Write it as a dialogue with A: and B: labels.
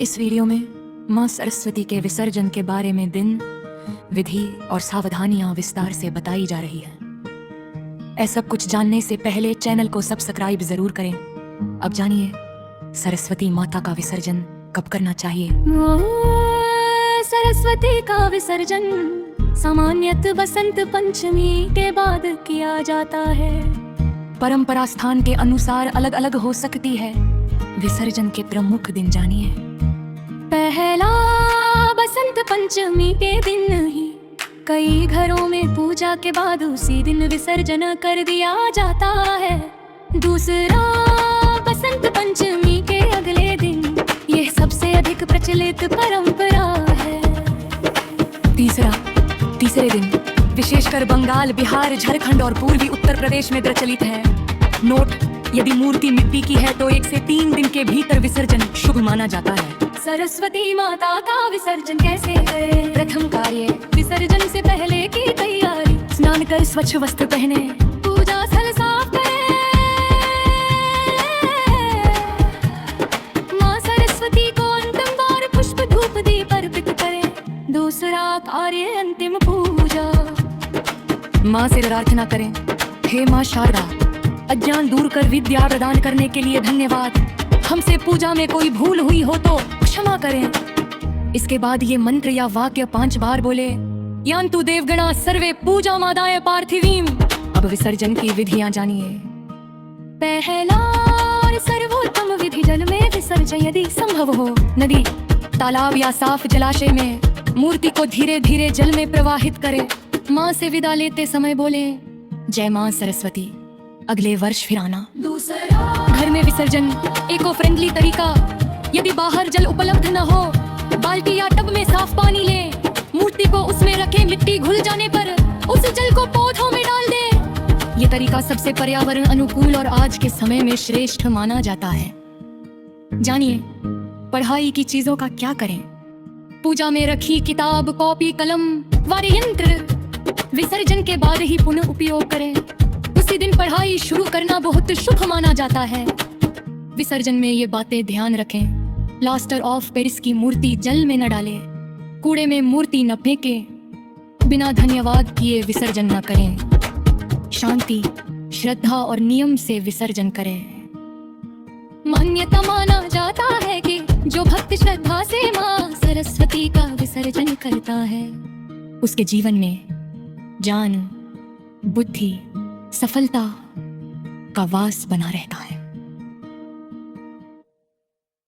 A: इस वीडियो में मां सरस्वती के विसर्जन के बारे में दिन, विधि और सावधानियां विस्तार से बताई जा रही है। ऐसा कुछ जानने से पहले चैनल को सब्सक्राइब जरूर करें। अब जानिए सरस्वती माता का विसर्जन कब करना चाहिए। सरस्वती का विसर्जन सामान्यतः बसंत पंचमी के बाद किया जाता है। परंपरा स्थान के अनुसार अलग अलग हो सकती है। विसर्जन के प्रमुख दिन जानिए। पहला, बसंत पंचमी के दिन ही कई घरों में पूजा के बाद उसी दिन विसर्जन कर दिया जाता है। दूसरा, बसंत पंचमी के अगले दिन, यह सबसे अधिक प्रचलित परंपरा है। तीसरे दिन विशेषकर बंगाल, बिहार, झारखंड और पूर्वी उत्तर प्रदेश में प्रचलित है। नोट: यदि मूर्ति मिट्टी की है तो 1 से 3 दिन के भीतर विसर्जन शुभ माना जाता है। सरस्वती माता का विसर्जन कैसे करें? प्रथम कार्य, विसर्जन से पहले की तैयारी। स्नान कर स्वच्छ वस्त्र पहने, पूजा स्थल साफ करें, माँ सरस्वती को अंतिम बार पुष्प धूप दीप अर्पित करें। दूसरा कार्य, अंतिम पूजा। माँ से प्रार्थना करें, हे माँ शारदा, अज्ञान दूर कर विद्या प्रदान करने के लिए धन्यवाद। हमसे पूजा में कोई भूल हुई हो तो क्षमा करें। इसके बाद ये मंत्र या वाक्य 5 बार बोले। यान्तु देवगणा सर्वे पूजा मादाय पार्थिवीम। अब विसर्जन की विधियां जानिए। पहला और सर्वोत्तम विधि, जल में विसर्जन यदि संभव हो। नदी, तालाब या साफ जलाशय में मूर्ति को धीरे धीरे जल में प्रवाहित करें। माँ से विदा लेते समय बोले, जय माँ सरस्वती, अगले वर्ष फिर आना। दूसरा, घर में विसर्जन इको फ्रेंडली तरीका। यदि बाहर जल उपलब्ध न हो, बाल्टी या टब में साफ पानी लें, मूर्ति को उसमें रखें, मिट्टी घुल जाने पर उस जल को पौधों में डाल दें। ये तरीका सबसे पर्यावरण अनुकूल और आज के समय में श्रेष्ठ माना जाता है। जानिए पढ़ाई की चीजों का क्या करें। पूजा में रखी किताब, कॉपी, कलम, वाद्य यंत्र विसर्जन के बाद ही पुनः उपयोग करें। उसी दिन पढ़ाई शुरू करना बहुत शुभ माना जाता है। विसर्जन में ये बातें ध्यान रखें। प्लास्टर ऑफ पेरिस की मूर्ति जल में न डालें, कूड़े में मूर्ति न फेंकें, बिना धन्यवाद किए विसर्जन न करें। शांति, श्रद्धा और नियम से विसर्जन करें। मान्यता माना जाता है कि जो भक्त श्रद्धा से माँ सरस्वती का विसर्जन करता है, उसके जीवन में ज्ञान, बुद्धि, सफलता का वास बना रहता है।